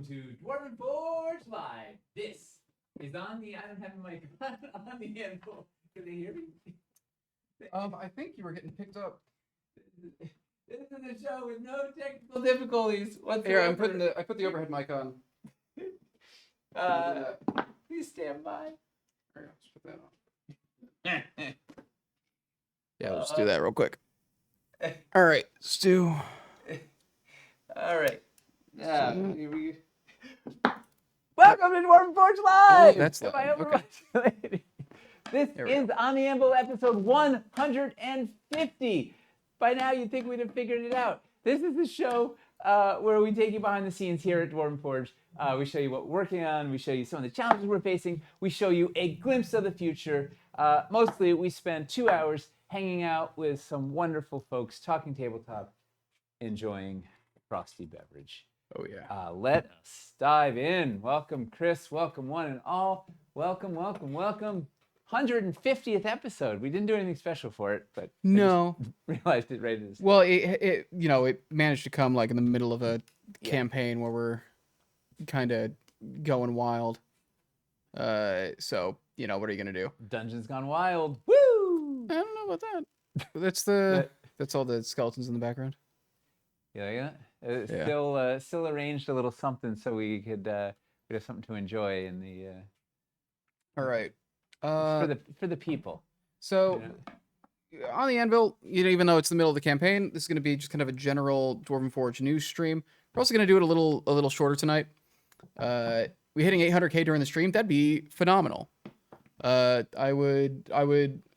welcome to Dwarven Forge Live. This is on the, I don't have my mic on the Anvil. Can they hear me? I think you were getting picked up. This is a show with no technical difficulties whatsoever. Here, I put the overhead mic on. Please stand by. There, let's put that on. Yeah, let's do that real quick. All right, Stu. All right. Here we go. Welcome to Dwarven Forge Live. Oh, that's Am I loud. Okay. overmodulating? This is On the Anvil episode 150. By now, you'd think we'd have figured it out. This is the show where we take you behind the scenes here at Dwarven Forge. We show you what we're working on. We show you some of the challenges we're facing. We show you a glimpse of the future. Mostly, we spend 2 hours hanging out with some wonderful folks, talking tabletop, enjoying frosty beverage. Oh yeah. Let us dive in. Welcome, Chris. Welcome, one and all. Welcome, welcome, welcome. 150th episode. We didn't do anything special for it, but No. I just realized it right as Well, it managed to come like in the middle of a campaign where we're kind of going wild. So what are you gonna do? Dungeons Gone Wild. Woo! I don't know about that. That's all the skeletons in the background. You like that? It's Yeah. still arranged a little something so we could we'd have something to enjoy in the All right. for the people. So you know? on the Anvil, even though it's the middle of the campaign, this is going to be just kind of a general Dwarven Forge news stream. We're also going to do it a little shorter tonight. We hitting 800K during the stream. That'd be phenomenal. I would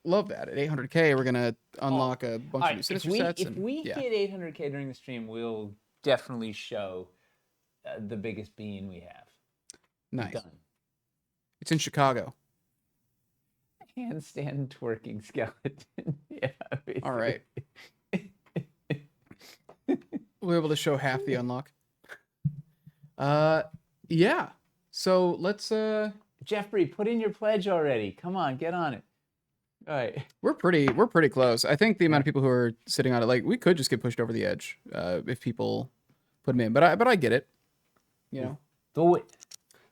love that. At 800K, we're going to unlock a bunch of new sinister sets. If we hit 800K during the stream, we'll definitely show the biggest bean we have. Nice. Done. It's in Chicago. Handstand twerking skeleton. Yeah. Basically. All right. We're able to show half the unlock. Yeah. So let's Jeffrey, put in your pledge already. Come on, get on it. All right. We're pretty close. I think the amount of people who are sitting on it, like, we could just get pushed over the edge if people put them in. But I get it. Do it.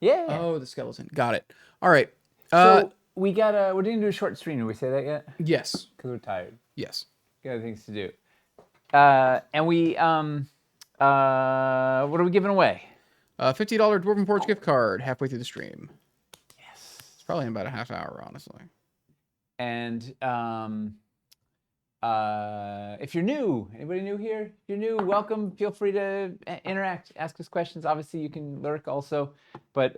Yeah. Oh, the skeleton. Got it. All right. So we're gonna do a short stream. Did we say that yet? Yes. Because we're tired. Yes. Got other things to do. And we what are we giving away? $50 Dwarven Forge gift card halfway through the stream. Yes. It's probably in about a half hour, honestly. And if you're new, anybody new here? If you're new, welcome. Feel free to interact, ask us questions. Obviously, you can lurk also, but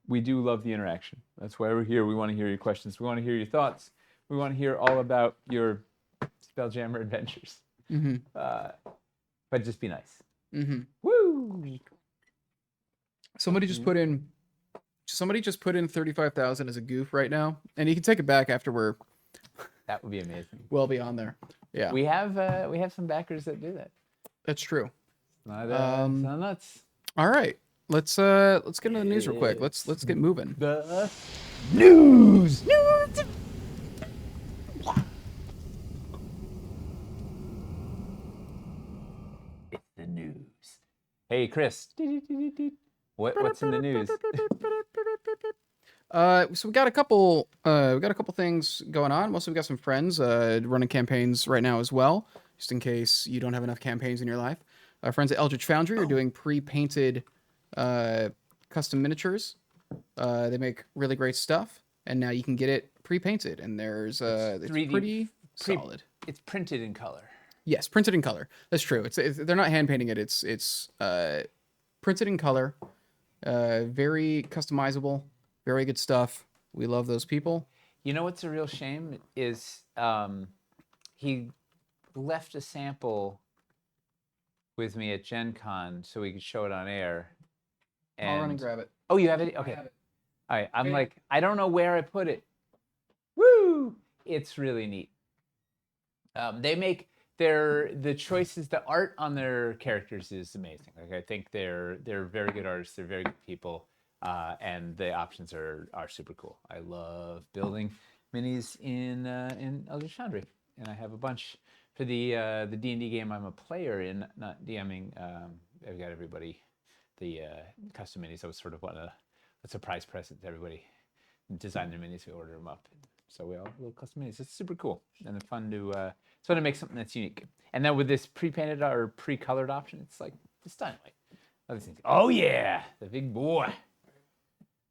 we do love the interaction. That's why we're here. We want to hear your questions. We want to hear your thoughts. We want to hear all about your Spelljammer adventures. Mm-hmm. But just be nice. Mm-hmm. Woo! Somebody just put in 35,000 as a goof right now, and you can take it back after we're That would be amazing. well beyond there. Yeah. We have some backers that do that. That's true. It's not nuts. All right. Let's get into the news real quick. Let's get moving. The news. It's the news. Hey, Chris. What's in the news? So we got a couple things going on. Mostly we got some friends running campaigns right now as well, just in case you don't have enough campaigns in your life. Our friends at Eldritch Foundry are doing pre-painted custom miniatures. They make really great stuff, and now you can get it pre-painted, and it's 3D pretty solid. It's printed in color. Yes, printed in color. That's true. They're not hand painting it. It's printed in color. Very customizable. Very good stuff. We love those people. You know what's a real shame is he left a sample with me at Gen Con so we could show it on air. And... I'll run and grab it. Oh, you have it? Okay. I have it. All right. I'm like, I don't know where I put it. Woo! It's really neat. They make the choices, the art on their characters is amazing. Like, I think they're very good artists. They're very good people. And the options are super cool. I love building minis in Eldritch Foundry, and I have a bunch for the D&D game I'm a player in, not DMing. I've got everybody the custom minis. That was sort of a surprise present to everybody. Design their minis, we order them up. So we all little custom minis. It's super cool and it's fun to make something that's unique. And then with this pre-painted or pre-colored option, it's like it's done. Like other things. Oh yeah, the big boy.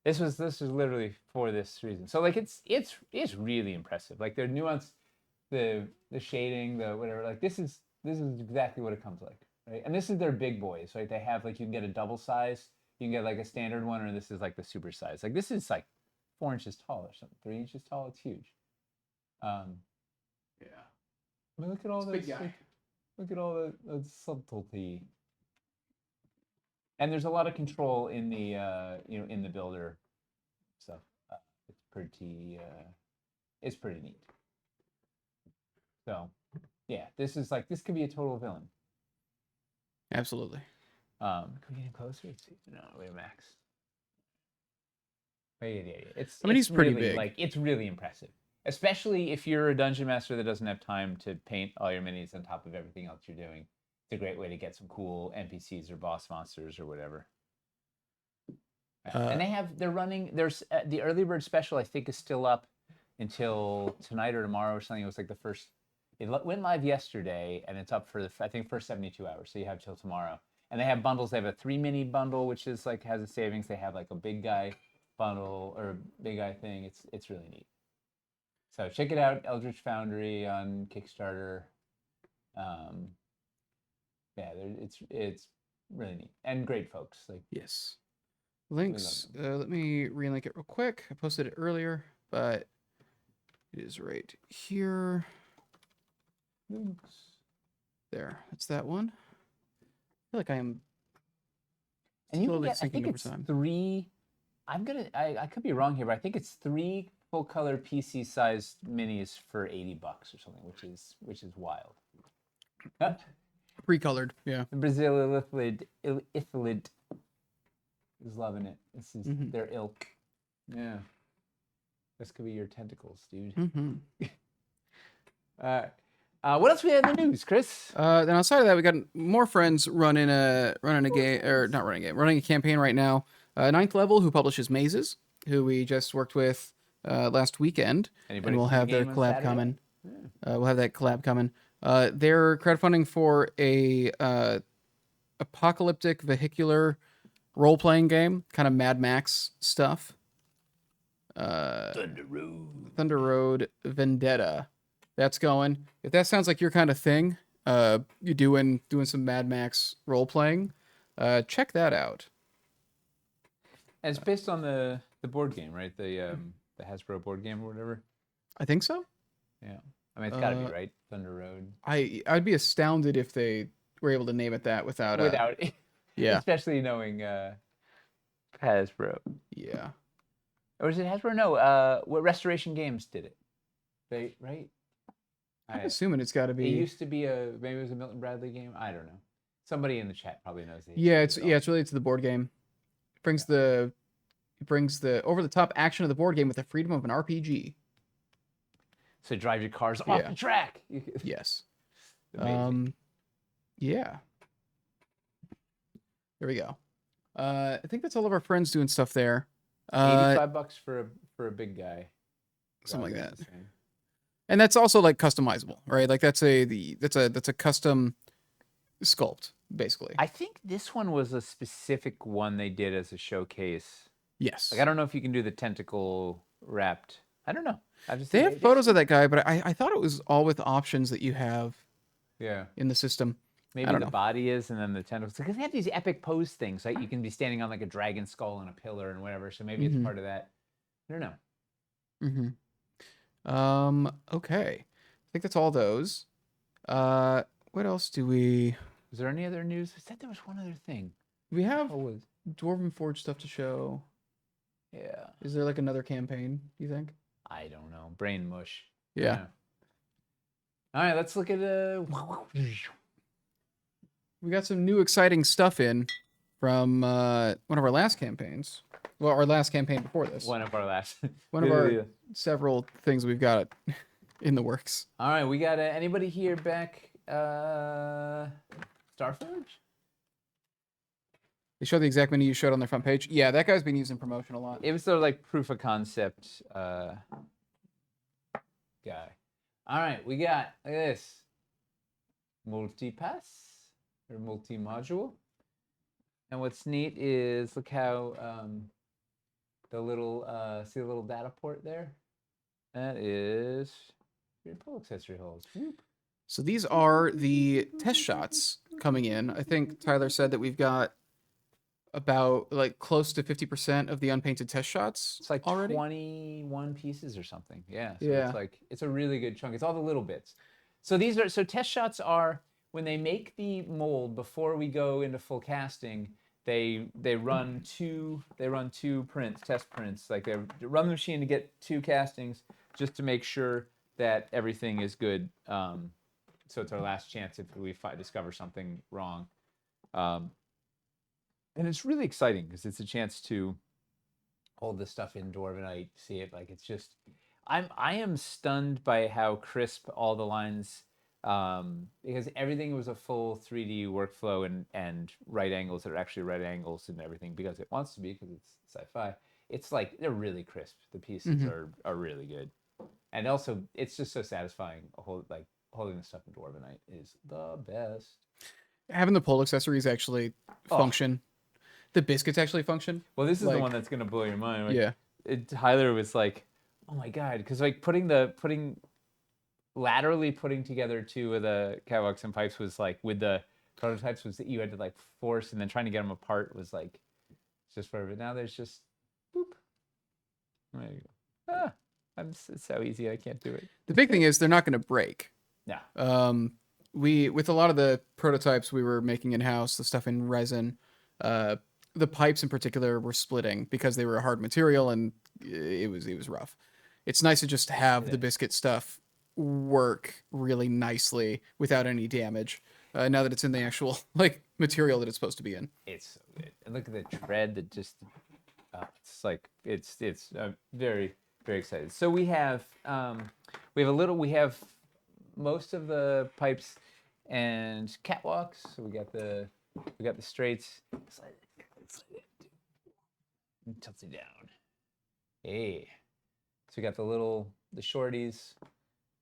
This was literally for this reason. So like it's really impressive. Like their nuance, the shading, the whatever. Like this is exactly what it comes like, right? And this is their big boys, right? They have like you can get a double size, you can get like a standard one, or this is like the super size. Like this is like 4 inches tall or something, 3 inches tall. It's huge. Yeah. I mean, look at all this. big guy. Look at all the subtlety. And there's a lot of control in the in the builder stuff. It's pretty neat. So, yeah, this could be a total villain. Absolutely. Can we get him closer? Let's see. No, wait, Max. Wait, yeah. He's pretty really, big. Like it's really impressive, especially if you're a dungeon master that doesn't have time to paint all your minis on top of everything else you're doing. It's a great way to get some cool NPCs or boss monsters or whatever. And they're running. There's the early bird special. I think is still up until tonight or tomorrow or something. It was like the first. It went live yesterday, and it's up for I think first 72 hours. So you have till tomorrow. And they have bundles. They have a 3 mini bundle, which is like has a savings. They have like a big guy bundle or big guy thing. It's really neat. So check it out, Eldritch Foundry on Kickstarter. Yeah, it's really neat and great folks. Like Yes. Links. Let me relink it real quick. I posted it earlier, but it is right here. links. There. That's that one. I feel like I am And you can slowly get, I sinking think over it's time. 3. I could be wrong here, but I think it's 3 full color PC sized minis for $80 or something, which is wild. Pre-colored, yeah. Brazil Ithilid is loving it. This is their ilk. Yeah. This could be your tentacles, dude. What else we have in the news, Chris? Then outside of that, we got more friends running a game, or not running a game, running a campaign right now. Ninth Level, who publishes Mazes, who we just worked with last weekend, Anybody and we'll see the have their game on collab Saturday? coming. We'll have that collab coming. They're crowdfunding for a apocalyptic vehicular role-playing game, kind of Mad Max stuff. Thunder Road Vendetta. That's going. If that sounds like your kind of thing, you're doing some Mad Max role-playing, check that out. And it's based on the board game, right? The Hasbro board game or whatever. I think so. Yeah. I mean, it's got to be, right? Thunder Road. I'd be astounded if they were able to name it that without yeah. Especially knowing Hasbro. Yeah. Or is it Hasbro? No. What Restoration Games did it? They right? I'm assuming it's got to be. It used to be maybe it was a Milton Bradley game. I don't know. Somebody in the chat probably knows. It's related to the board game. It brings the over the top action of the board game with the freedom of an RPG. So drive your cars off the track. Yes. Amazing. Yeah. There we go. I think that's all of our friends doing stuff there. $85 for a big guy. Something like that. And that's also like customizable, right? Like that's a custom sculpt, basically. I think this one was a specific one they did as a showcase. Yes. Like I don't know if you can do the tentacle wrapped. I don't know. They have photos of that guy, but I thought it was all with options that you have. Yeah. In the system. Maybe the body is, and then the tentacles. Because they have these epic pose things, right? You can be standing on like a dragon skull on a pillar and whatever. So maybe it's part of that. I don't know. Okay. I think that's all those. What else do we? Is there any other news? I said there was one other thing. We have Dwarven Forge stuff to show. Yeah. Is there like another campaign, do you think? I don't know. Brain mush. Yeah. All right, let's look at we got some new exciting stuff in from one of our last campaigns. Well, our last campaign before this. One of our last. One of our several things we've got in the works. All right, we got anybody here back Starforge? They show the exact menu you showed on their front page. Yeah, that guy's been using promotion a lot. It was sort of like proof of concept guy. All right, we got, look at this. Multi-pass or multi-module. And what's neat is look how the little see the little data port there? That is your pull accessory holes. Whoop. So these are the test shots coming in. I think Tyler said that we've got about like close to 50% of the unpainted test shots. It's like already. 21 pieces or something. Yeah. So Yeah. it's like it's a really good chunk. It's all the little bits. So these are test shots are when they make the mold before we go into full casting. They run two prints, test prints. Like they run the machine to get 2 castings just to make sure that everything is good. So it's our last chance if we discover something wrong. And it's really exciting because it's a chance to hold this stuff in Dwarvenite, see it like it's just. I am stunned by how crisp all the lines, because everything was a full 3D workflow and right angles that are actually right angles and everything because it wants to be because it's sci-fi. It's like they're really crisp. The pieces are really good, and also it's just so satisfying. Holding the stuff in Dwarvenite is the best. Having the pole accessories actually function. The biscuits actually function. Well, this is the one that's gonna blow your mind. Like, yeah. Tyler was like, "Oh my god!" Because like laterally putting together 2 of the catwalks and pipes was like with the prototypes was that you had to like force, and then trying to get them apart was like just forever. Now there's just boop. There you go. It's so easy. I can't do it. The big thing is they're not going to break. No. With a lot of the prototypes we were making in house, the stuff in resin, the pipes in particular were splitting because they were a hard material and it was rough. It's nice to just have the biscuit stuff work really nicely without any damage. Now that it's in the actual like material that it's supposed to be in. It's so good. And look at the tread that just it's like it's very very excited. So we have most of the pipes and catwalks. So we got the straights. Slide it. Tilt it down. Hey. So we got the shorties.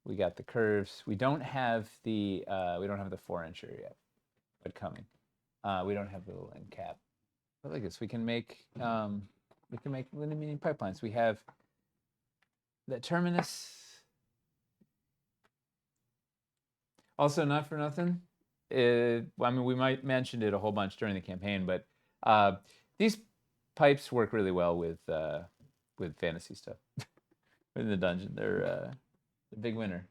We got the curves. We don't have the 4-incher yet, but coming. We don't have the little end cap. But look at this. We can make little mini pipelines. We have the terminus. Also, not for nothing. I mean, we might mentioned it a whole bunch during the campaign, but these pipes work really well with fantasy stuff. In the dungeon, they're the big winner.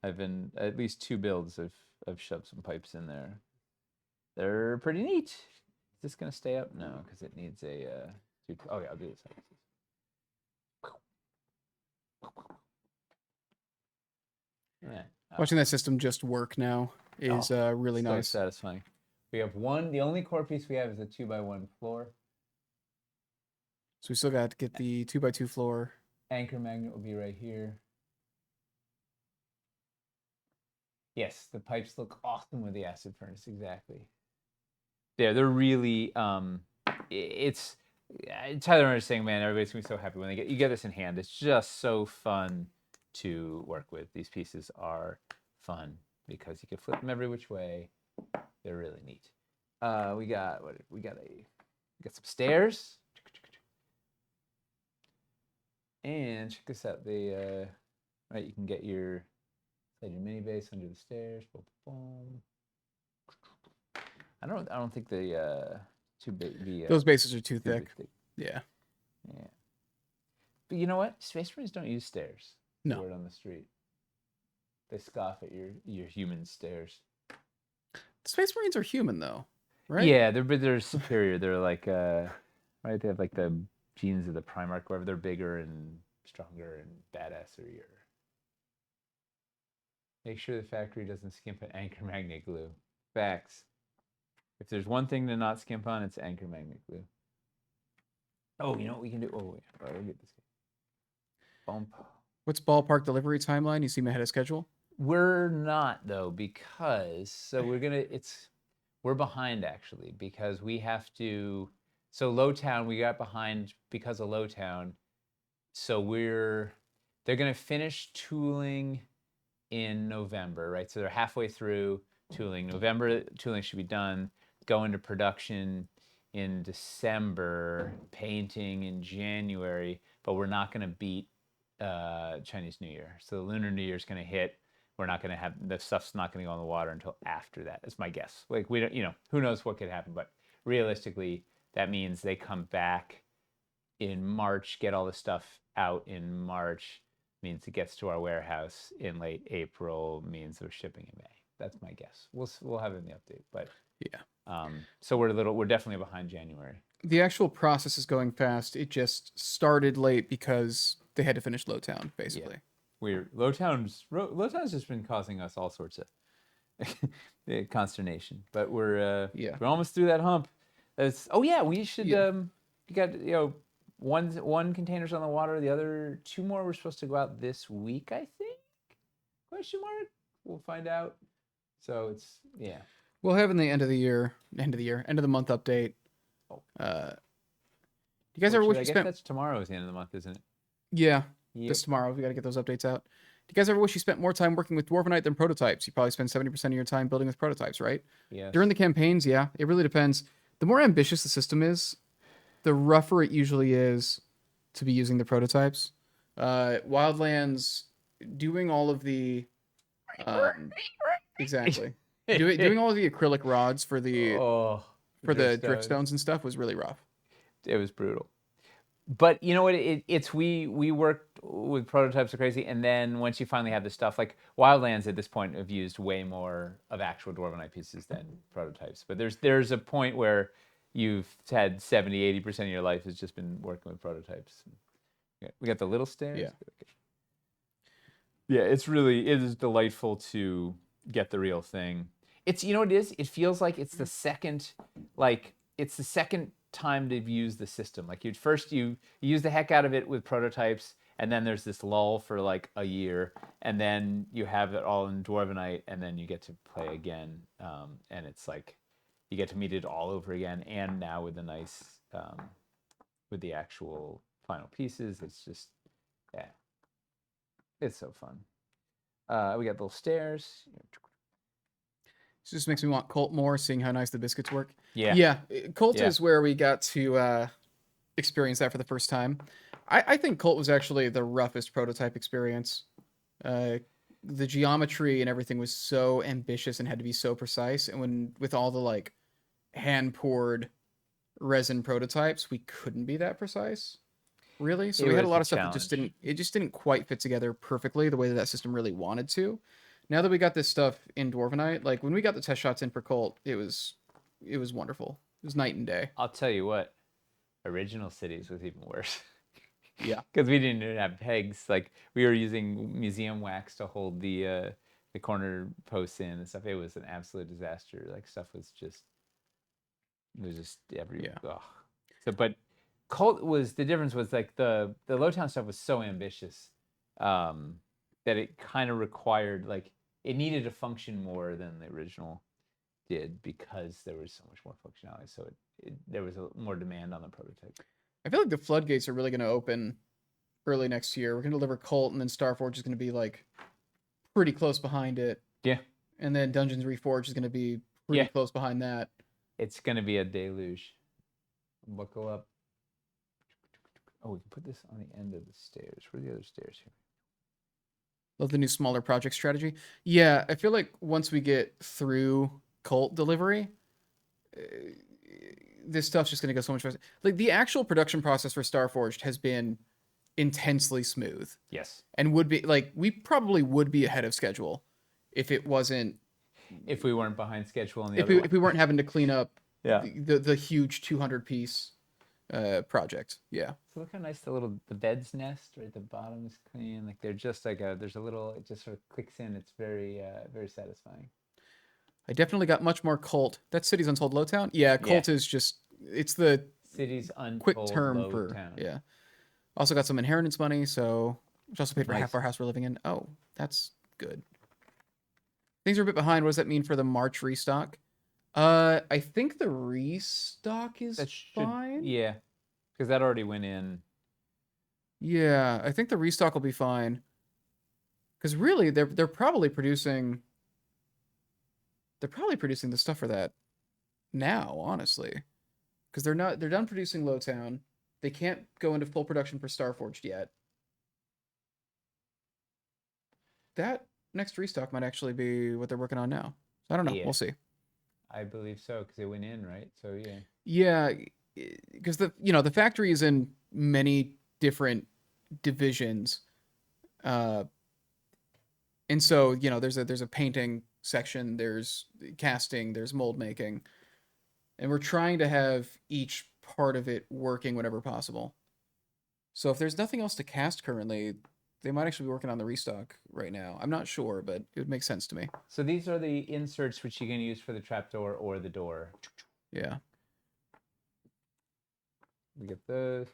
I've been at least 2 builds. I've shoved some pipes in there. They're pretty neat. Is this gonna stay up? No, because it needs a. Oh yeah, I'll do this. Yeah. Watching that system just work now is really nice. Satisfying. We have the only core piece we have is a 2x1 floor. So we still got to get the 2x2 floor. Anchor magnet will be right here. Yes, the pipes look awesome with the acid furnace, exactly. They're really, it's, Tyler was saying, man, everybody's gonna be so happy when you get this in hand. It's just so fun to work with. These pieces are fun because you can flip them every which way. They're really neat. We got some stairs. And check this out. Right, you can get your mini base under the stairs. Boom, boom. I don't think those bases are too thick. Yeah. Yeah. But you know what? Space Marines don't use stairs. No. Word on the street. They scoff at your human stairs. The Space Marines are human though, right? Yeah, they're superior. They're like right. They have like the genes of the Primarch, wherever they're bigger and stronger and badasser. Make sure the factory doesn't skimp on anchor magnet glue. Facts. If there's one thing to not skimp on, it's anchor magnet glue. Oh, you know what we can do? Oh, wait. We'll get this. Bump. What's ballpark delivery timeline? You seem ahead of schedule. We're not though, because we're behind actually, because we have to. So Lowtown, we got behind because of Lowtown. So they're gonna finish tooling in November, right? So they're halfway through tooling. November tooling should be done. Go into production in December, painting in January, but we're not going to beat Chinese New Year. So the Lunar New Year is going to hit. We're not going to have the stuff's not going to go in the water until after that. That's my guess. Like we don't, who knows what could happen, but realistically, that means they come back in March, get all the stuff out in March, means it gets to our warehouse in late April, means we're shipping in May. That's my guess. We'll have it in the update, but Yeah. So we're definitely behind January. The actual process is going fast. It just started late because they had to finish Lowtown, basically. Lowtown's just been causing us all sorts of consternation, but we're almost through that hump. We should you got one container's on the water, the other two more were supposed to go out this week, I think. Question mark. We'll find out. So it's We'll have in the end of the month update. You guys ever wish you spent? That's tomorrow's the end of the month, isn't it? Yeah, Yep. This tomorrow. We got to get those updates out. Do you guys ever wish you spent more time working with Dwarvenite than prototypes? You probably spend 70% of your time building with prototypes, right? Yeah. During the campaigns, yeah, it really depends. The more ambitious the system is, the rougher it usually is to be using the prototypes. Wildlands, doing all of the exactly doing all of the acrylic rods for the driftstones and stuff was really rough. It was brutal. But you know what? We worked with prototypes are crazy, and then once you finally have the stuff, like Wildlands at this point have used way more of actual Dwarvenite pieces than prototypes. But there's a point where you've had 70-80% of your life has just been working with prototypes. We got the little stairs. Yeah, it is delightful to get the real thing. It's what it is. It feels like it's the second time they've used the system. Like you use the heck out of it with prototypes, and then there's this lull for like a year, and then you have it all in Dwarvenite, and then you get to play again, and it's like you get to meet it all over again, and now with the nice with the actual final pieces, it's just it's so fun. We got little stairs. This just makes me want Colt more, seeing how nice the biscuits work. Yeah. Colt is where we got to experience that for the first time. I think Colt was actually the roughest prototype experience. The geometry and everything was so ambitious and had to be so precise. And with all the like hand poured resin prototypes, we couldn't be that precise, really. So we had a lot of stuff that just didn't quite fit together perfectly the way that system really wanted to. Now that we got this stuff in Dwarvenite, like when we got the test shots in for Colt, it was wonderful. It was night and day. I'll tell you what, original cities was even worse. Yeah, because we didn't even have pegs. Like we were using museum wax to hold the corner posts in and stuff. It was an absolute disaster. Like stuff was just everywhere. Yeah. So, but Colt was the difference was like the Lowtown stuff was so ambitious that it kind of required like it needed to function more than the original did because there was so much more functionality. So there was more demand on the prototype. I feel like the floodgates are really going to open early next year. We're going to deliver Colt, and then Starforge is going to be like pretty close behind it. Yeah. And then Dungeons Reforged is going to be pretty close behind that. It's going to be a deluge. Buckle up. Oh, we can put this on the end of the stairs. Where are the other stairs here? Love the new smaller project strategy. Yeah, I feel like once we get through Colt delivery, this stuff's just going to go so much faster. Like the actual production process for Starforged has been intensely smooth. Yes. And would be like we probably would be ahead of schedule if it wasn't if we weren't behind schedule on the if we weren't having to clean up the huge 200 piece project. Yeah. So look how nice the bed's nest right at the bottom is clean. Like they're just like there's a little, it just sort of clicks in. It's very very satisfying. I definitely got much more Colt. That's Cities Untold Lowtown. Yeah, Colt is just it's the Cities Untold quick term Lowtown. For Also got some inheritance money, so which also paid for half our house we're living in. Oh, that's good. Things are a bit behind. What does that mean for the March restock? I think the restock is That should, fine. yeah, because that already went in. Yeah, I think the restock will be fine. Because really, they're probably producing. They're probably producing the stuff for that now, honestly. Because they're done producing Lowtown. They can't go into full production for Starforged yet. That next restock might actually be what they're working on now. I don't know. Yeah, We'll see. I believe so because it went in, right? So yeah. Yeah, because the factory is in many different divisions, uh, and so there's a painting section, there's casting, there's mold making, and we're trying to have each part of it working whenever possible. So if there's nothing else to cast currently, they might actually be working on the restock right now. I'm not sure, but it would make sense to me. So these are the inserts which you can use for the trapdoor or the door. Yeah. We get those.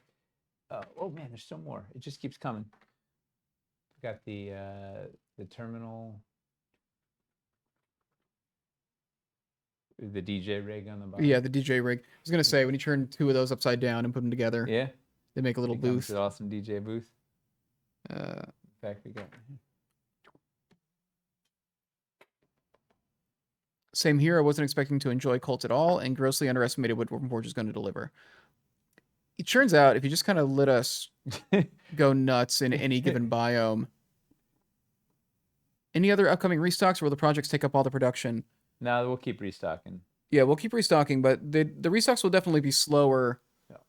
Oh man, there's still more. It just keeps coming. We got the terminal, the DJ rig on the bottom. Yeah, the DJ rig. I was gonna say when you turn two of those upside down and put them together, Yeah, they make a little booth. An awesome DJ booth. Uh, In fact, we got. Same here. I wasn't expecting to enjoy Cult at all, and grossly underestimated what Reforged is going to deliver. It turns out, if you just kind of let us go nuts in any given biome, any other upcoming restocks, or will the projects take up all the production? No, we'll keep restocking. Yeah, we'll keep restocking, but the restocks will definitely be slower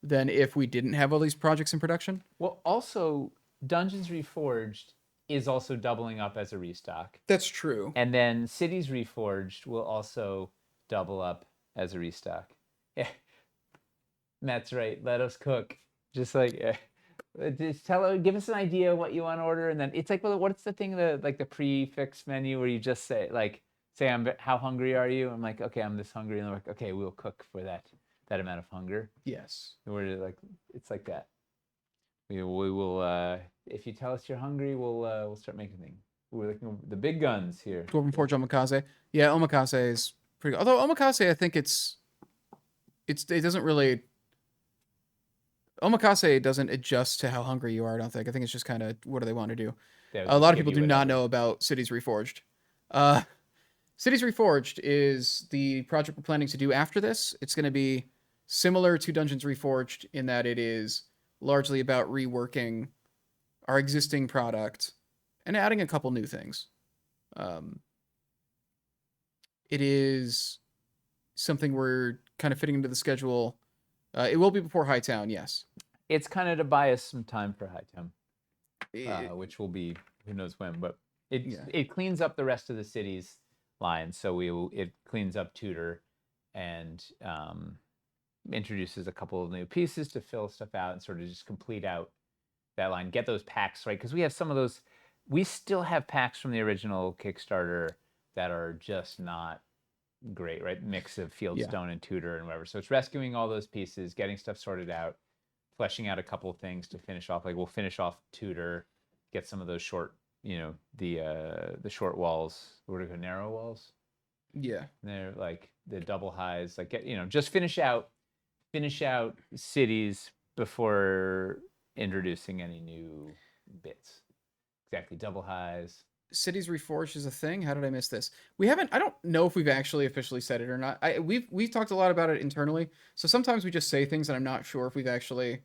than if we didn't have all these projects in production. Well, also, Dungeons Reforged is also doubling up as a restock. That's true. And then Cities Reforged will also double up as a restock. Yeah, Matt's right. Let us cook. Just like, just give us an idea what you want to order, and then it's like, well, what's the thing like the prefix menu where you just say how hungry are you? I'm like, okay, I'm this hungry, and they're like, okay, we'll cook for that amount of hunger. Yes. And we're like, it's like that. We will if you tell us you're hungry, we'll start making things. We're looking at the big guns here. Dwarven Forge Omakase. Yeah, Omakase is pretty good. Although Omakase, I think it doesn't really. Omakase doesn't adjust to how hungry you are, I don't think. I think it's just kind of what do they want to do. A lot of people do not know about Cities Reforged. Cities Reforged is the project we're planning to do after this. It's going to be similar to Dungeons Reforged in that it is largely about reworking our existing product and adding a couple new things. It is something we're kind of fitting into the schedule. It will be before Hightown, yes. It's kind of to buy us some time for Hightown, which will be who knows when. But it cleans up the rest of the city's line, so it cleans up Tudor and introduces a couple of new pieces to fill stuff out and sort of just complete out that line. Get those packs right because we have some of those. We still have packs from the original Kickstarter that are just not great, right? Mix of Fieldstone and Tudor and whatever. So it's rescuing all those pieces, getting stuff sorted out, fleshing out a couple of things to finish off. Like we'll finish off Tudor, get some of those short, the short walls. What are they, narrow walls? Yeah. And they're like the double highs. Like just finish out cities before introducing any new bits. Exactly, double highs. Cities Reforged is a thing. How did I miss this? I don't know if we've actually officially said it or not. We've talked a lot about it internally. So sometimes we just say things and I'm not sure if we've actually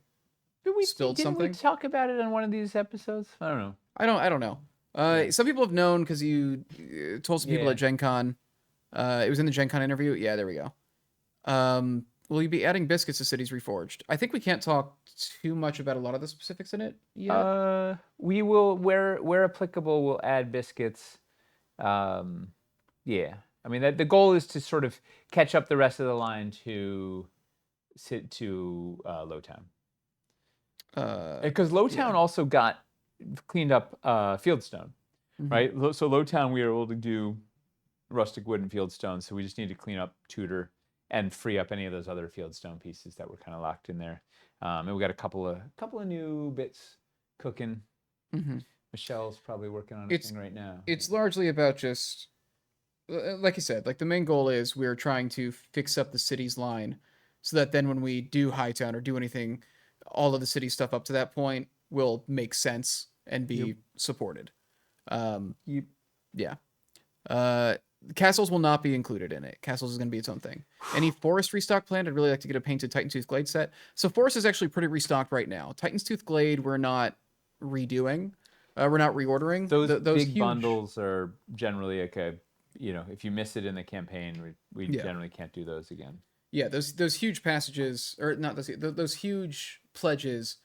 spilled something. Didn't we talk about it on one of these episodes? I don't know. I don't know. Some people have known because you told some people at Gen Con. It was in the Gen Con interview. Yeah, there we go. Will you be adding biscuits to Cities Reforged? I think we can't talk too much about a lot of the specifics in it yet. We will, where applicable, we'll add biscuits. Yeah. I mean, the goal is to sort of catch up the rest of the line to Lowtown. Because Lowtown also got cleaned up Fieldstone, right? So Lowtown we were able to do rustic wood and Fieldstone, so we just need to clean up Tudor and free up any of those other Fieldstone pieces that were kind of locked in there. And we got a couple of new bits cooking. Michelle's probably working on a thing right now. It's largely about just like you said, like the main goal is we're trying to fix up the city's line so that then when we do Hightown or do anything, all of the city stuff up to that point will make sense and be Yep. supported. Um, You yeah. Uh, Castles will not be included in it. Castles is going to be its own thing. Any forest restock planned? I'd really like to get a painted Titan Tooth Glade set. So forest is actually pretty restocked right now. Titan's Tooth Glade we're not redoing. We're not reordering. those Those big huge bundles are generally okay. If you miss it in the campaign, we Yeah. generally can't do those again. Yeah, those huge passages, or not those huge pledges,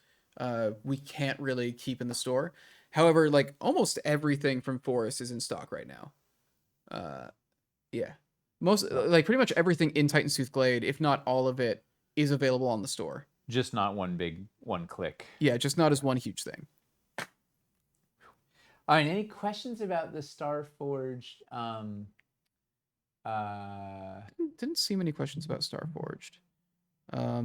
we can't really keep in the store. However, like almost everything from Forest is in stock right now. Yeah, most like pretty much everything in Titan's Tooth Glade, if not all of it, is available on the store. Just not one click. Yeah, just not as one huge thing. All right. Any questions about the Starforged? Didn't see many questions about Starforged. I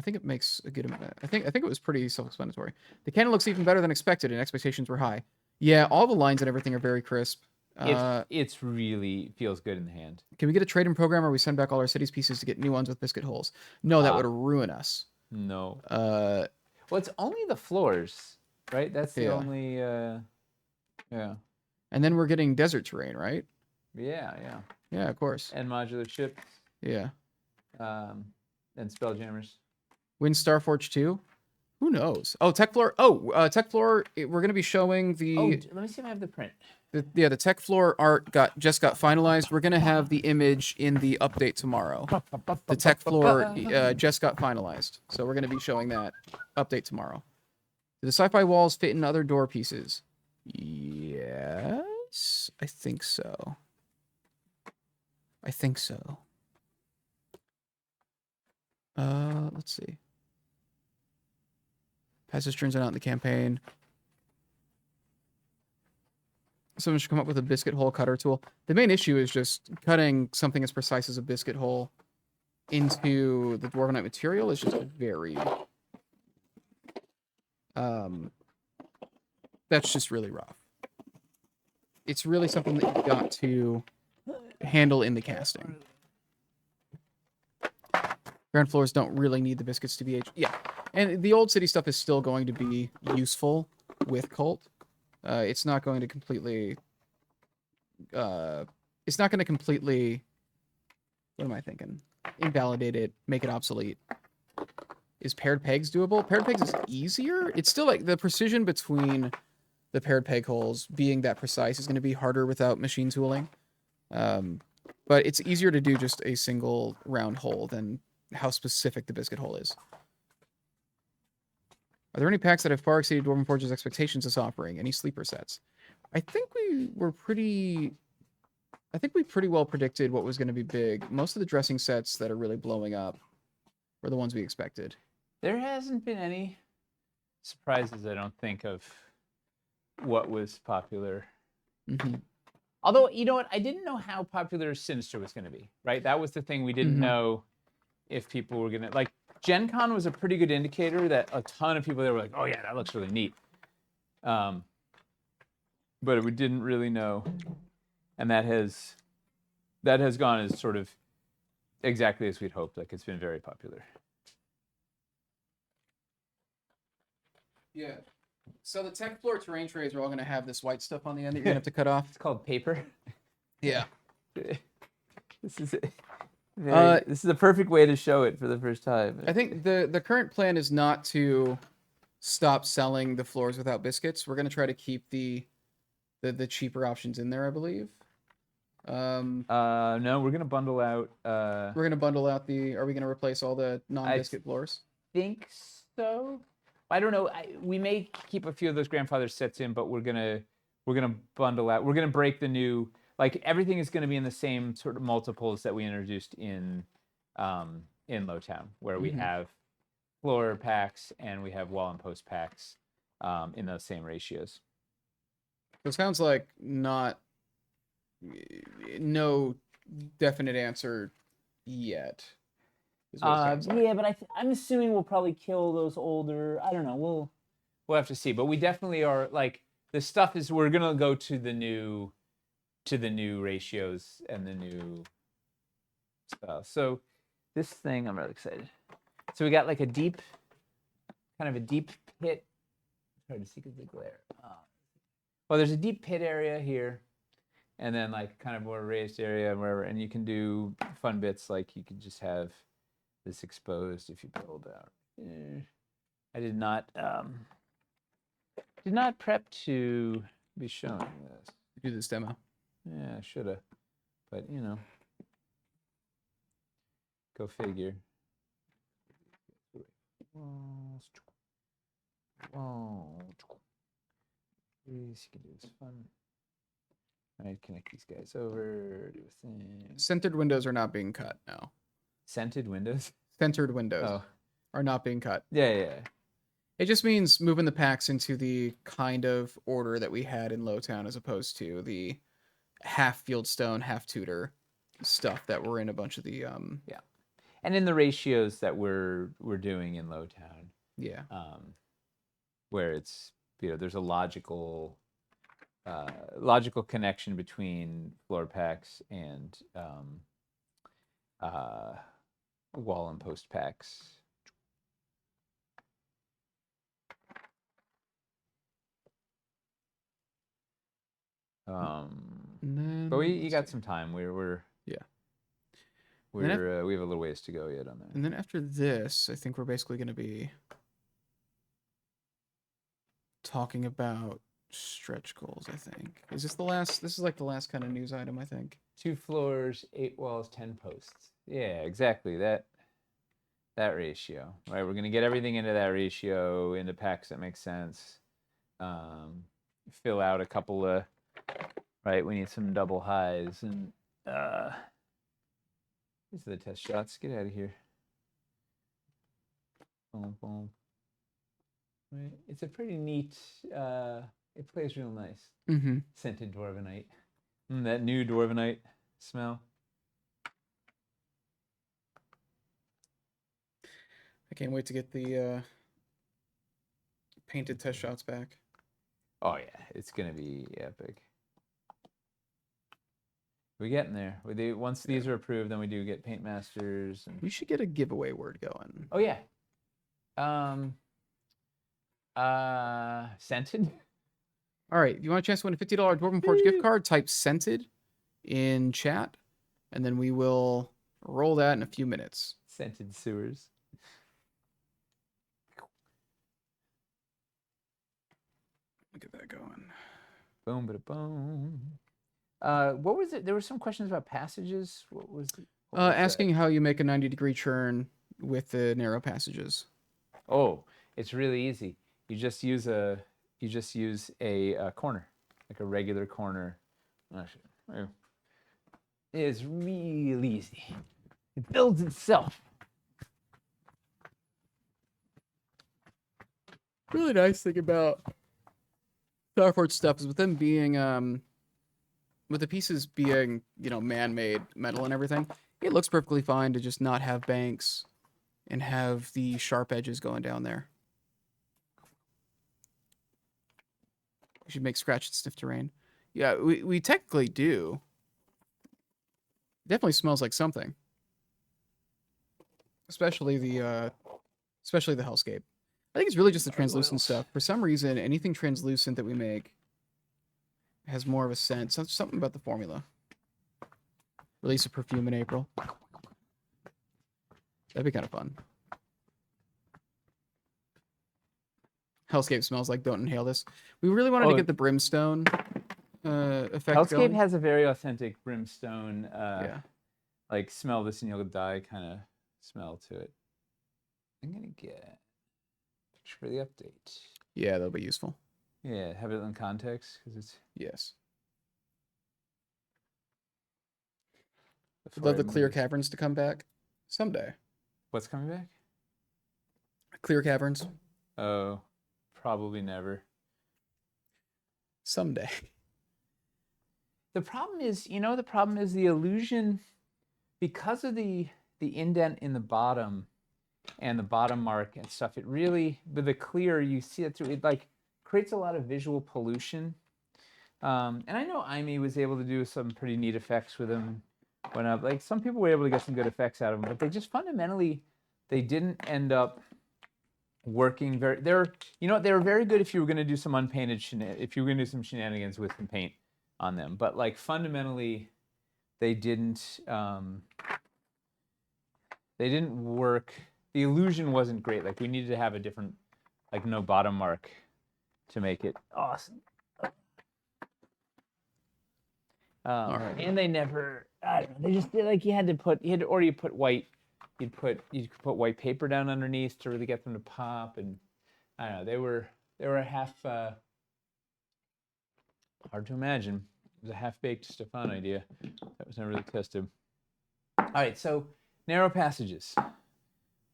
think it makes a good amount. I think it was pretty self-explanatory. The cannon looks even better than expected, and expectations were high. Yeah, all the lines and everything are very crisp. It's really feels good in the hand. Can we get a trade-in program where we send back all our cities pieces to get new ones with biscuit holes? No, that would ruin us. No. Uh, Well, it's only the floors, right? That's the Yeah. only. Yeah. and then we're getting desert terrain, right? Yeah. Yeah, of course. And modular ships, Yeah. and spelljammers. Win Starforge 2? Who knows? Oh, Tech Floor. Oh, Tech Floor. We're going to be showing the. Oh, let me see if I have the print. The Tech Floor art just got finalized. We're gonna have the image in the update tomorrow. The Tech Floor just got finalized, so we're gonna be showing that update tomorrow. Do the sci-fi walls fit in other door pieces? Yes, I think so. Let's see. Passage turns out in the campaign. Someone should come up with a biscuit hole cutter tool. The main issue is just cutting something as precise as a biscuit hole into the dwarvenite material is just very... that's just really rough. It's really something that you've got to handle in the casting. Ground floors don't really need the biscuits to be... Yeah, and the old city stuff is still going to be useful with Cult. It's not going to completely... it's not going to completely... What am I thinking? Invalidate it, make it obsolete. Is paired pegs doable? Paired pegs is easier. It's still like the precision between the paired peg holes being that precise is going to be harder without machine tooling. But it's easier to do just a single round hole than how specific the biscuit hole is. Are there any packs that have far exceeded Dwarven Forge's expectations this offering? Any sleeper sets? I think we pretty well predicted what was going to be big. Most of the dressing sets that are really blowing up were the ones we expected. There hasn't been any surprises, I don't think, of what was popular. Mm-hmm. Although, you know what? I didn't know how popular Sinister was going to be, right? That was the thing. We didn't know if people were going to... Like, Gen Con was a pretty good indicator that a ton of people there were like, oh, yeah, that looks really neat. But we didn't really know. And that has gone as sort of exactly as we'd hoped. Like, it's been very popular. Yeah. So the Tech Floor terrain trays are all going to have this white stuff on the end that you're going to have to cut off. It's called paper. Yeah. This is it. This is the perfect way to show it for the first time. I think the current plan is not to stop selling the floors without biscuits. We're going to try to keep the cheaper options in there, I believe. No, we're gonna bundle out. We're going to bundle out the... Are we going to replace all the non-biscuit floors? Think so. I don't know. We may keep a few of those grandfather sets in, but we're gonna bundle out. We're gonna break the new... Like, everything is going to be in the same sort of multiples that we introduced in Lowtown, where we have floor packs and we have wall and post packs in those same ratios. It sounds like no definite answer yet. Yeah, but I'm assuming we'll probably kill those older... I don't know. We'll have to see. But we definitely are, like, the stuff is... We're going to go to the new... to the new ratios and the new style. So this thing, I'm really excited. So we got like a deep, kind of a deep pit. It's hard to see because of the glare. Well, there's a deep pit area here, and then like kind of more raised area and wherever. And you can do fun bits like you could just have this exposed if you build out. I did not prep to be showing this. Do this demo. Yeah, I should have, but you know, go figure. Please, you can do this fun. All right, connect these guys over. Do a thing. Centered windows are not being cut now. Scented windows. Centered windows are not being cut. Yeah. It just means moving the packs into the kind of order that we had in Lowtown, as opposed to the half Fieldstone, half Tudor stuff that were in a bunch of the Yeah, and in the ratios that we're doing in Lowtown. Yeah. Where it's, you know, there's a logical connection between floor packs and wall and post packs. But you got some time. We have a little ways to go yet on that. And then after this, I think we're basically going to be talking about stretch goals. I think is this the last? This is like the last kind of news item. I think 2 floors, 8 walls, 10 posts. Yeah, exactly that ratio. Right, we're going to get everything into that ratio, into packs that make sense. Fill out a couple of. Right, we need some double highs, and these are the test shots. Get out of here. Boom, boom. Right, it's a pretty neat. It plays real nice. Mm-hmm. Scented dwarvenite. That new dwarvenite smell. I can't wait to get the painted test shots back. Oh yeah, it's gonna be epic. We're getting there. Once these are approved, then we do get paint masters. And... We should get a giveaway word going. Oh yeah. Scented. All right. If you want a chance to win a $50 Dwarven Forge gift card, type scented in chat, and then we will roll that in a few minutes. Scented sewers. Look at that going. Boom, bada boom. What was it? There were some questions about passages. What was asking that? How you make a 90-degree churn with the narrow passages. Oh, it's really easy. You just use a corner, like a regular corner. It's real easy. It builds itself. Really nice thing about Starfort stuff is with them being with the pieces being, you know, man-made metal and everything, it looks perfectly fine to just not have banks and have the sharp edges going down there. We should make scratch and sniff terrain. Yeah, we technically do. Definitely smells like something. Especially the hellscape. I think it's really just the translucent stuff. For some reason, anything translucent that we make has more of a scent. Something about the formula. Release a perfume in April. That'd be kind of fun. Hellscape smells like, don't inhale this. We really wanted to get the brimstone effect Hellscape going. has a very authentic brimstone, yeah. Like smell this and you'll die kind of smell to it. I'm going to get a picture for the update. Yeah, that'll be useful. Yeah, have it in context because it's. Yes. I'd love the clear caverns to come back someday. What's coming back? Clear caverns. Oh, probably never. Someday. The problem is the illusion, because of the indent in the bottom and the bottom mark and stuff. It really, with the clear, you see it through. It like creates a lot of visual pollution. And I know Imi was able to do some pretty neat effects with them. Like some people were able to get some good effects out of them, but they just fundamentally, they didn't end up working very. They were very good if you were going to do some unpainted if you were going to do some shenanigans with some paint on them. But like fundamentally, they didn't. They didn't work. The illusion wasn't great. Like we needed to have a different, like no bottom mark, to make it awesome. Alright. And they never. I don't know. They just like you had to put white. You could put white paper down underneath to really get them to pop, and I don't know. They were half. Hard to imagine. It was a half-baked Stefan idea that was never really tested. All right, so narrow passages. All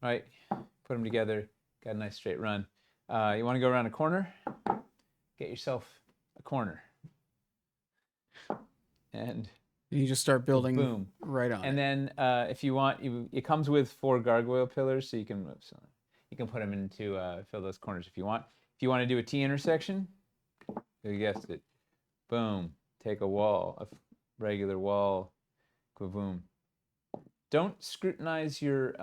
right, put them together. Got a nice straight run. You want to go around a corner? Get yourself a corner. And you just start building boom. right on. And then if you want, it comes with 4 gargoyle pillars, so you can put them into fill those corners if you want. If you want to do a T intersection, you guessed it. Boom. Take a wall, a regular wall. Boom. Don't scrutinize your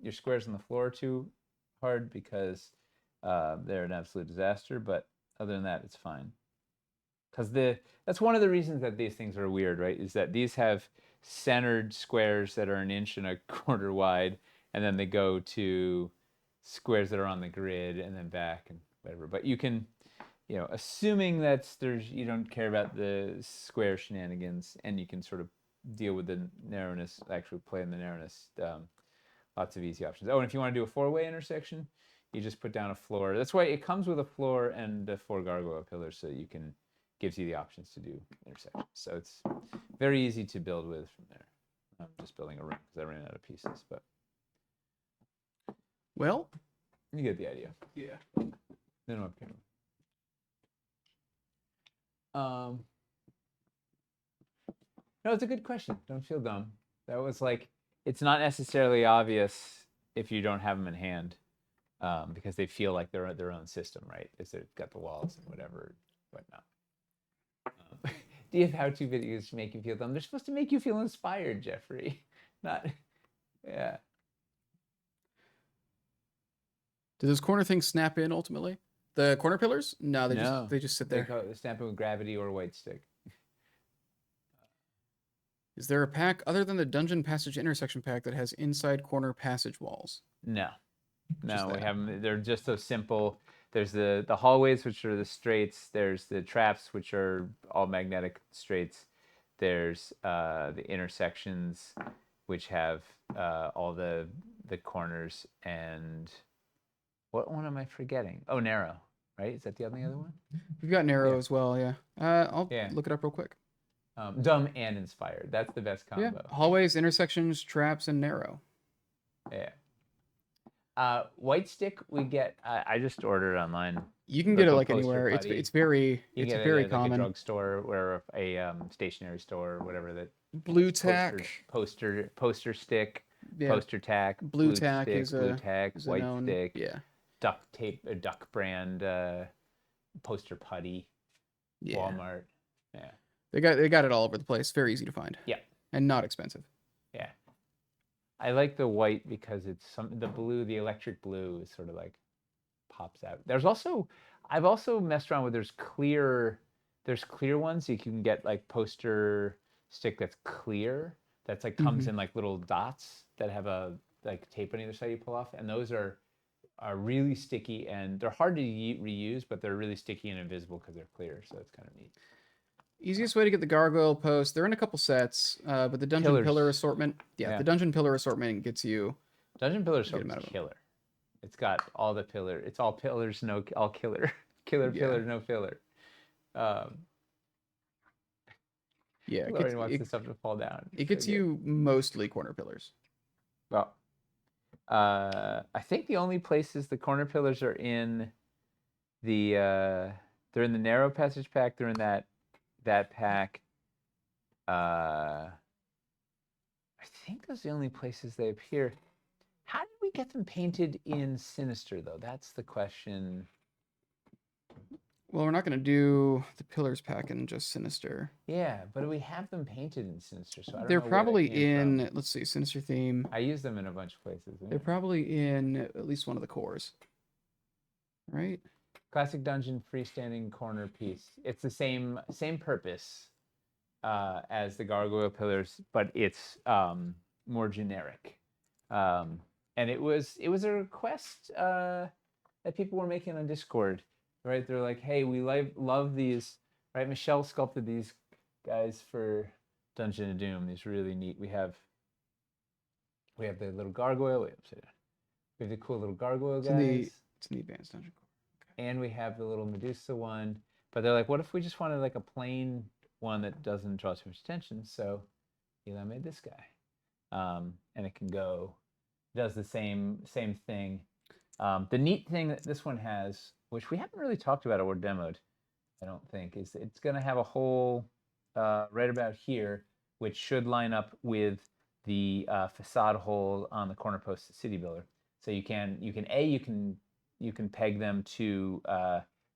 squares on the floor too hard because they're an absolute disaster. But other than that, it's fine. Because that's one of the reasons that these things are weird, right? Is that these have centered squares that are 1.25 inches wide, and then they go to squares that are on the grid and then back and whatever. But you can, assuming that you don't care about the square shenanigans, and you can sort of deal with the narrowness, actually play in the narrowness. Lots of easy options. Oh, and if you want to do a 4-way intersection, you just put down a floor. That's why it comes with a floor and 4 gargoyle pillars, so gives you the options to do intersections. So it's very easy to build with from there. I'm just building a room because I ran out of pieces, but well, you get the idea. Yeah. No, no, it's a good question. Don't feel dumb. That was like, it's not necessarily obvious if you don't have them in hand, because they feel like they're their own system, right? Because they've got the walls and whatnot. Do you have how-to videos to make you feel dumb? They're supposed to make you feel inspired, Jeffrey. Not, yeah. Do those corner things snap in ultimately? The corner pillars? No, they just sit there. They snap in with gravity or white stick. Is there a pack other than the dungeon passage intersection pack that has inside corner passage walls? No, we haven't. They're just so simple. There's the hallways, which are the straights. There's the traps, which are all magnetic straights. There's the intersections, which have all the corners. And what one am I forgetting? Oh, narrow, right? Is that the other one? We've got narrow as well, yeah. I'll look it up real quick. Dumb and inspired. That's the best combo. Yeah. Hallways, intersections, traps, and narrow. Yeah. White stick we get. I just ordered online. You can get it like anywhere. It's very common. Like a drugstore or a stationery store or whatever. That blue tack, poster stick, poster tack, blue tack stick, is blue tack, white known, stick, yeah, duct tape, duck brand, poster putty, Walmart. Yeah, they got it all over the place. Very easy to find. Yeah, and not expensive. Yeah. I like the white because it's the blue, the electric blue is sort of like pops out. I've also messed around with there's clear ones you can get, like poster stick that's clear, that's like comes in like little dots that have a like tape on either side you pull off, and those are really sticky and they're hard to reuse, but they're really sticky and invisible because they're clear, so it's kind of neat. Easiest way to get the gargoyle post, they're in a couple sets, but the dungeon pillar assortment, the dungeon pillar assortment gets you. Dungeon pillar assortment is killer. It's got all the pillar. It's all pillars, all killer. Pillar, no filler. Lauren wants the stuff to fall down. It gets you mostly corner pillars. Well, I think the only places the corner pillars are in they're in the narrow passage pack. They're in that pack. I think those are the only places they appear. How did we get them painted in Sinister, though? That's the question. Well, we're not going to do the pillars pack in just Sinister. Yeah, but we have them painted in Sinister, so I don't They're know where that probably came in, from. let's see, Sinister theme. I use them in a bunch of places. They're probably in at least one of the cores. Right? Classic dungeon freestanding corner piece. It's the same purpose as the gargoyle pillars, but it's more generic. And it was a request that people were making on Discord, right? They're like, "Hey, we love these." Right? Michelle sculpted these guys for Dungeon of Doom. These really neat. We have the little gargoyle. Wait, we have the cool little gargoyle guys. It's in the advanced dungeon core. Okay. And we have the little Medusa one. But they're like, what if we just wanted like a plain one that doesn't draw too much attention? So Eli made this guy. And it can go, does the same thing. The neat thing that this one has, which we haven't really talked about or demoed, I don't think, is it's going to have a hole right about here, which should line up with the facade hole on the corner post of City Builder. So you can peg them to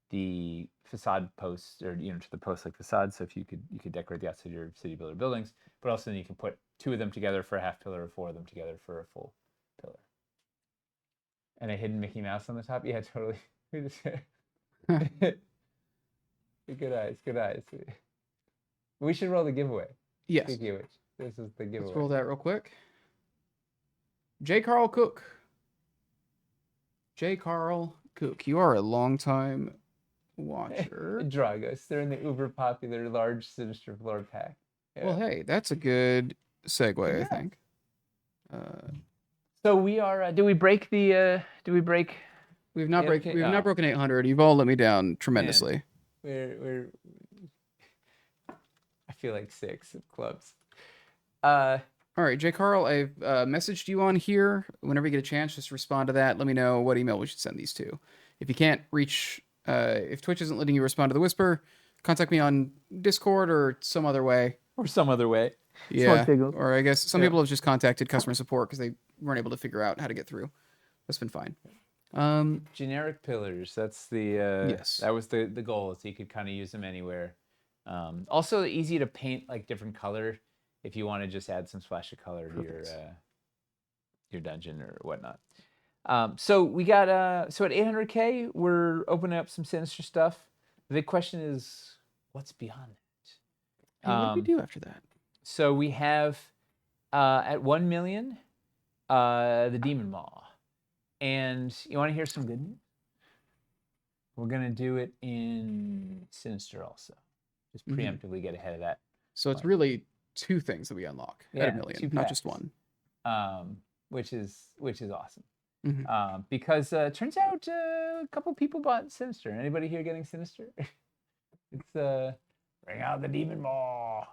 the facade posts, or to the posts like facade. So if you could decorate the outside of your City Builder buildings, but also then you can put 2 of them together for a half pillar, or 4 of them together for a full pillar. And a hidden Mickey Mouse on the top. Yeah, totally. Good eyes. We should roll the giveaway. Yes. Speaking of which, this is the giveaway. Let's roll that real quick. J. Carl Cook. J. Carl Cook, you are a longtime watcher. Dragos. They're in the uber popular large Sinister floor pack. Yeah. Well, hey, that's a good segue, I think. So we are. Do we break the? We've not broken 800. You've all let me down tremendously. We're. I feel like 6 of clubs. All right, J. Carl, I've messaged you on here. Whenever you get a chance, just respond to that. Let me know what email we should send these to. If you can't reach, if Twitch isn't letting you respond to the Whisper, contact me on Discord or some other way. Yeah. Or I guess some people have just contacted customer support because they weren't able to figure out how to get through. That's been fine. Generic pillars. That's the yes. That was the goal. So you could kind of use them anywhere. Also easy to paint like different color if you want to just add some splash of color to your dungeon or whatnot. So we got so at 800K we're opening up some Sinister stuff. The big question is what's beyond that? Hey, what do we do after that? So we have at 1 million the Demon Maw. And you want to hear some good news? We're going to do it in Sinister also. Just preemptively get ahead of that. So it's really 2 things that we unlock at 1 million, not just 1. Which is awesome. Because turns out a couple people bought Sinister. Anybody here getting Sinister? It's bring out the Demon Maw.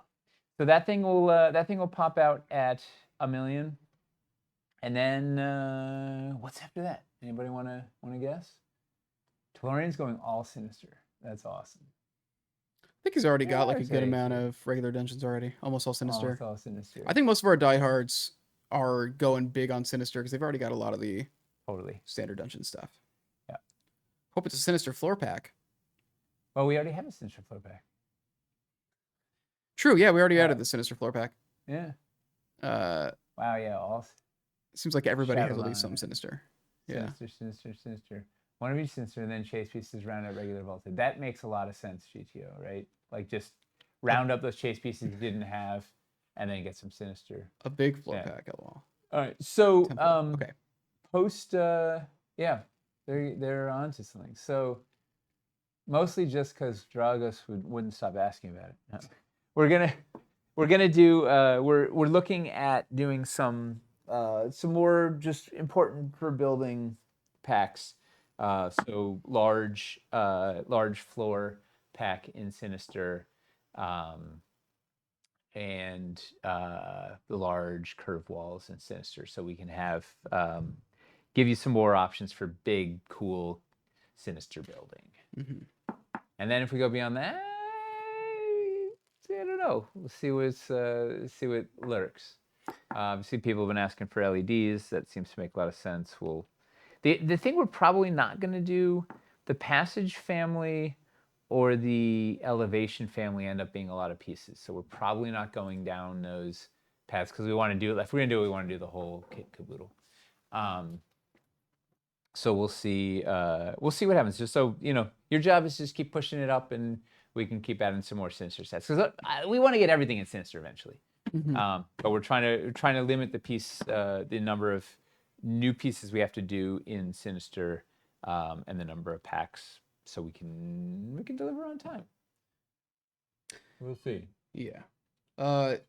So that thing will pop out at 1 million. And then what's after that? Anybody want to guess? Tolarian's going all Sinister. That's awesome. I think he's already got like a good amount of regular dungeons already. Almost all Sinister. Almost all Sinister. I think most of our diehards are going big on Sinister because they've already got a lot of the standard dungeon stuff. Yeah. Hope it's a Sinister floor pack. Well, we already have a Sinister floor pack. True. Yeah, we already added the Sinister floor pack. Yeah. Wow. Yeah. All. It seems like everybody has at least some Sinister. Yeah. Sinister. One of each Sinister, and then chase pieces round out regular vaulted. That makes a lot of sense, GTO, right? Like just round up those chase pieces you didn't have, and then get some Sinister. A big floor pack, lol. All right. So okay. Post they're onto something. So mostly just because Dragos wouldn't stop asking about it. No. We're gonna do we're looking at doing some more just important for building packs. So large floor pack in Sinister, and the large curved walls in Sinister, so we can have give you some more options for big, cool Sinister building. And then if we go beyond that, I don't know. We'll see what lurks. See, people have been asking for LEDs. That seems to make a lot of sense. The thing we're probably not going to do, the Passage family or the Elevation family end up being a lot of pieces. So we're probably not going down those paths because we want to do it. If we're gonna do it, we want to do the whole kit caboodle. So we'll see. We'll see what happens. Just so you know, your job is just keep pushing it up, and we can keep adding some more Sinister sets because we want to get everything in Sinister eventually. But we're trying to limit the number of new pieces we have to do in Sinister, and the number of packs, so we can deliver on time. We'll see. Yeah.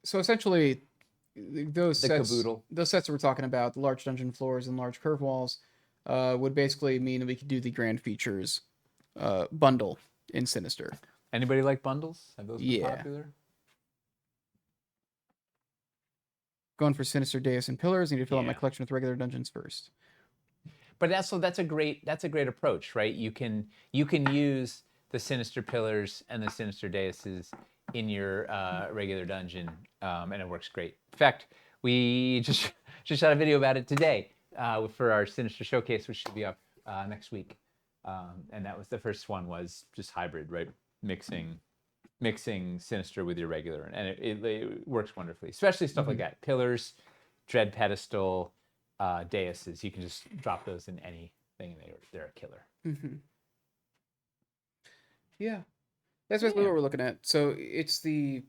So essentially, those sets that we're talking about, the large dungeon floors and large curve walls, would basically mean that we could do the grand features bundle in Sinister. Anybody like bundles? Have those been popular? Going for Sinister Deus and Pillars. I need to fill out my collection with regular dungeons first. But that's a great approach, right? You can use the Sinister Pillars and the Sinister Deuses in your regular dungeon, and it works great. In fact, we just shot a video about it today for our Sinister Showcase, which should be up next week. And that was the first one, was just hybrid, right? Mixing Sinister with your regular, and it works wonderfully. Especially stuff like that: Pillars, Dread Pedestal, Deuses. You can just drop those in anything, and they're a killer. Yeah, that's basically what we're looking at. So it's the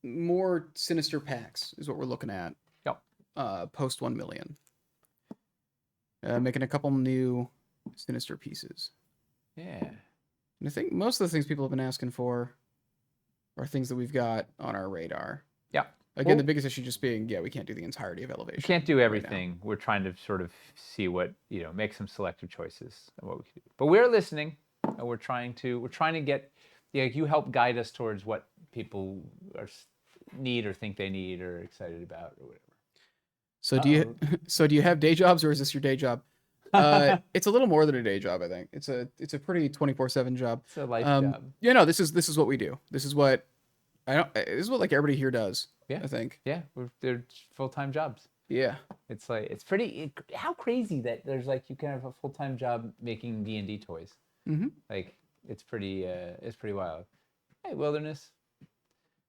more Sinister packs is what we're looking at. Yep. Post 1 million. Making a couple new Sinister pieces. Yeah. And I think most of the things people have been asking for are things that we've got on our radar. Yeah. Again, the biggest issue just being, we can't do the entirety of Elevation. We can't do everything. We're trying to sort of see what, make some selective choices of what we can do. But we're listening, and we're trying to get, you help guide us towards what people need or think they need or excited about or whatever. So do you have day jobs, or is this your day job? It's a little more than a day job, I think. It's a pretty 24/7 job. It's a life job. Yeah, no, this is what we do. This is what like everybody here does. Yeah, I think. Yeah, they're full-time jobs. Yeah, it's pretty. How crazy that there's you can have a full-time job making D&D toys. It's pretty wild. Hey, Wilderness.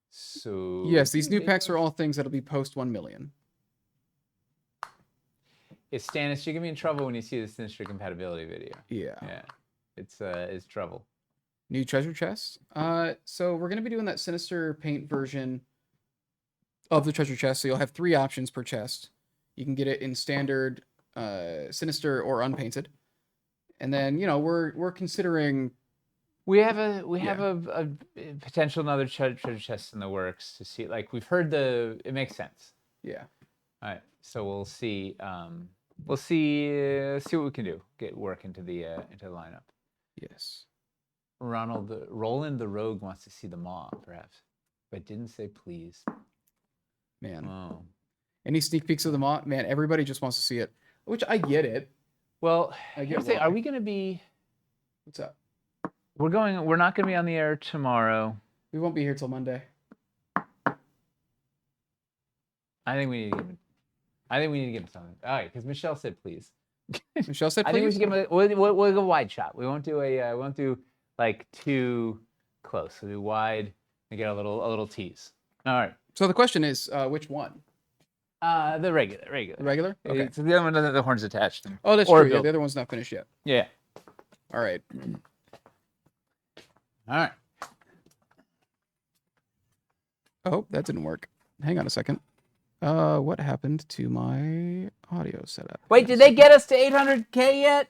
So yes, these new packs are all things that'll be post 1 million. It's Stannis, you're gonna be in trouble when you see the Sinister compatibility video. Yeah. It's trouble. New treasure chest. So we're gonna be doing that Sinister paint version of the treasure chest. So you'll have 3 options per chest. You can get it in standard, Sinister, or unpainted. And then we're considering. We have a potential another treasure chest in the works to see. We've heard it makes sense. Yeah. All right. So we'll see. We'll see what we can do. Get work into the lineup. Yes. Roland the Rogue wants to see the Maw, perhaps, but didn't say please. Man. Oh. Any sneak peeks of the Maw? Man, everybody just wants to see it, which I get it. Well, are we going to be? What's up? We're not going to be on the air tomorrow. We won't be here till Monday. I think we need to give him something. All right, because Michelle said please. Michelle said please. I think we should give him we'll go wide shot. We won't do too close. We'll do wide and get a little tease. All right. So the question is, which one? The regular. The regular? Okay. So the other one doesn't have the horns attached. Oh, that's true. Yeah, the other one's not finished yet. Yeah. All right. All right. Oh, that didn't work. Hang on a second. What happened to my audio setup? Wait, did they get us to 800K yet?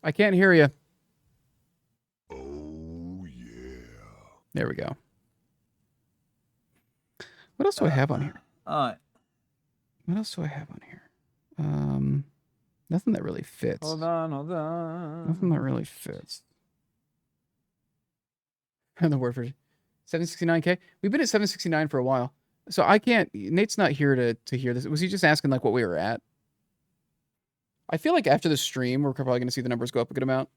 I can't hear you. Oh, yeah. There we go. What else do I have on here? What else do I have on here? Nothing that really fits. Hold on. Nothing that really fits. And the word for 769K. We've been at 769 for a while. So I can't. Nate's not here to hear this. Was he just asking what we were at? I feel like after the stream, we're probably going to see the numbers go up a good amount.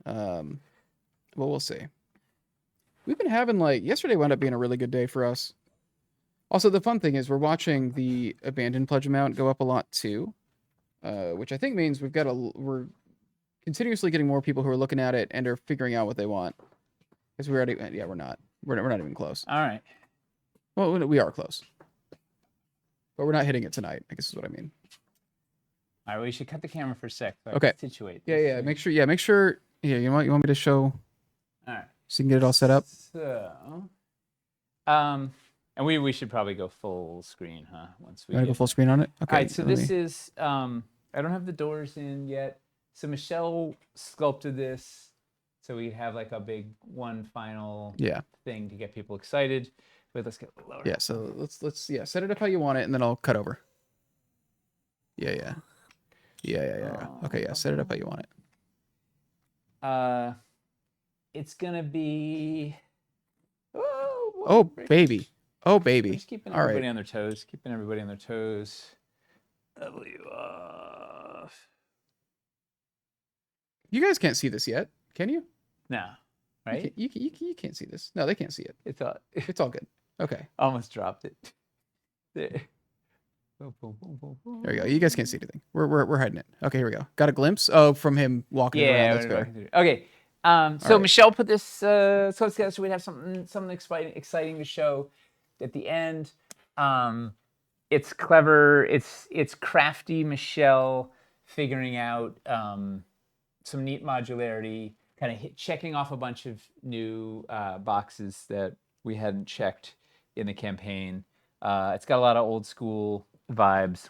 Well, we'll see. We've been having yesterday wound up being a really good day for us. Also, the fun thing is we're watching the abandoned pledge amount go up a lot too, which I think means we're continuously getting more people who are looking at it and are figuring out what they want. Because we already, yeah, we're not. We're not even close. All right. Well, we are close, but we're not hitting it tonight. I guess is what I mean. All right. We should cut the camera for a sec. So I Okay. can situate. Yeah, this yeah. thing. Make sure. Yeah, make sure. Yeah, you want me to show All right. so you can get it all set up. So, and we should probably go full screen, huh? Once we You want to go get full screen on it? Okay. All right, so let this me- is, I don't have the doors in yet. So Michelle sculpted this so we have like a big one final Yeah. thing to get people excited. Wait, let's get a little lower. Yeah. So let's set it up how you want it, and then I'll cut over. Yeah. Okay. Yeah. Set it up how you want it. It's gonna be. Oh, Oh we're baby. Oh baby. just keeping All everybody right. on their toes. Keeping everybody on their toes. W off. You guys can't see this yet, can you? No, right? You can't see this. No, they can't see it. It's all. It's all good. Okay. Almost dropped it. There. Boom, boom, boom, boom, boom. There we go. You guys can't see anything. We're hiding it. Okay, here we go. Got a glimpse from him walking around. That's fair. Okay. So right. Michelle put this so together so we'd have something exciting to show at the end. It's clever. It's crafty Michelle figuring out some neat modularity, kind of checking off a bunch of new boxes that we hadn't checked in the campaign. It's got a lot of old school vibes,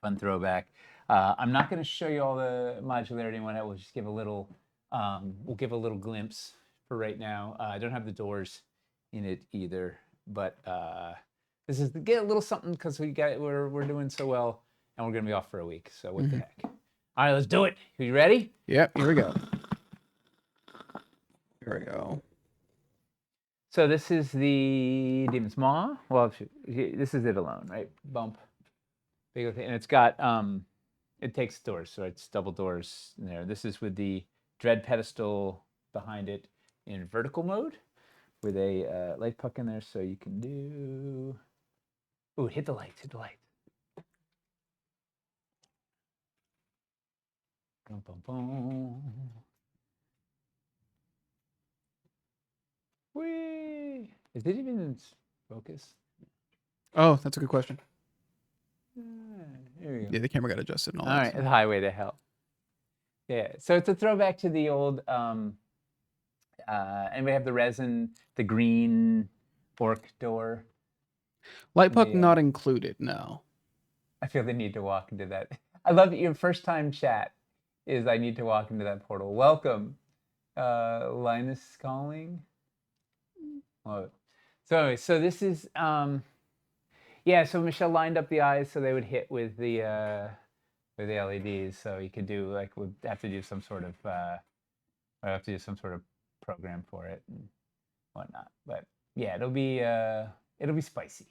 fun throwback. I'm not going to show you all the modularity and whatnot. We'll just give a little. We'll give a little glimpse for right now. I don't have the doors in it either, but this is to get a little something because we're doing so well, and we're going to be off for a week. So what the heck? All right, let's do it. Are you ready? Yep. Here we go. Here we go. So this is the Demon's Maw. Well, this is it alone, right? Bump, big old thing, and it's got it takes doors, so it's double doors in there. This is with the Dread pedestal behind it in vertical mode, with a light puck in there, so you can do. Ooh, hit the lights! Hit the lights! Boom, boom, boom. Whee! Is it even focus? Oh, that's a good question. Here we go. Yeah, the camera got adjusted and all All that right, stuff. the highway to hell. Yeah, so it's a throwback to the old, and we have the resin, the green orc door. Light puck Yeah. not included. No. I feel the need to walk into that. I love that your first time chat is I need to walk into that portal. Welcome, Linus calling. Love it. So anyway, so this is, yeah, so Michelle lined up the eyes so they would hit with the LEDs. So you could do like would have to do some sort of program for it and whatnot. But yeah, it'll be spicy,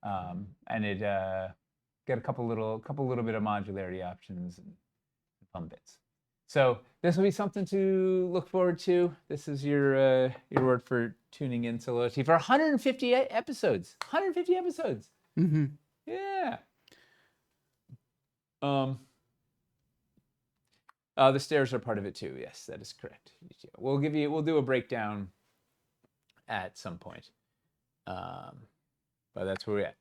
and it got a couple little bit of modularity options and fun bits. So this will be something to look forward to. This is your word for tuning in to Loyalty for 150 episodes. 150 episodes. Mm-hmm. Yeah. The stairs are part of it too. Yes, that is correct. We'll do a breakdown at some point. But that's where we're at.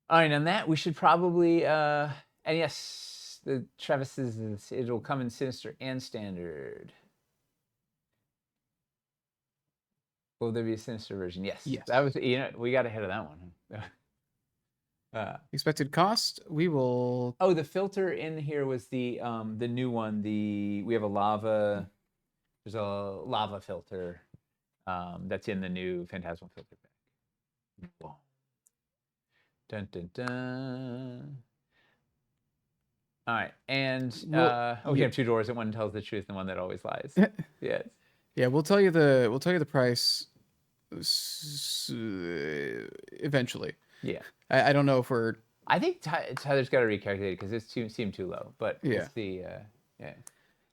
All right, on that we should probably and yes, the Travis's it'll come in Sinister and Standard. Will there be a Sinister version? Yes. Yes. That was we got ahead of that one. Expected cost. We will. Oh, the filter in here was the new one. We have a lava. There's a lava filter that's in the new Phantasmal filter pack. Whoa. Dun dun dun. All right, and we have two doors. And one tells the truth, and one that always lies. Yes. Yeah, we'll tell you the price eventually. Yeah. I don't know if we're. I think Tyler's got to recalculate it because it seemed too low. But Yeah. it's the yeah.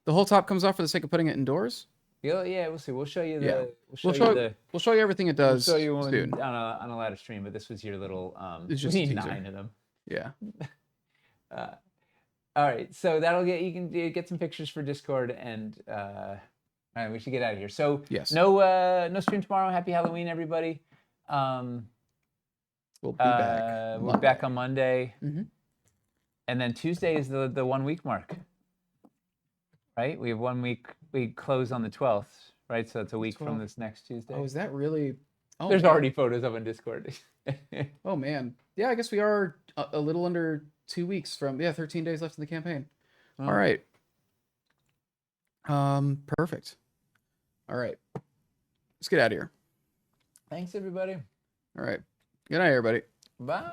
The whole top comes off for the sake of putting it indoors. Yeah, we'll see. We'll show you the. Yeah. We'll We'll show you everything it does. We'll show you one soon. on a later stream. But this was your little. It's just we a need teaser. 9 of them. Yeah. All right, so that'll get you can get some pictures for Discord, and All right, we should get out of here. So Yes. no stream tomorrow. Happy Halloween, everybody. We'll be back. We'll be back on Monday. Mm-hmm. And then Tuesday is the 1 week mark. Right? We have 1 week. We close on the 12th, right? So it's a week from this next Tuesday. Oh, is that really? Oh, There's man. already photos up on Discord. Oh, man. Yeah, I guess we are a little under 2 weeks from, 13 days left in the campaign. Oh. All right. Perfect. All right. Let's get out of here. Thanks, everybody. All right. Good night, everybody. Bye.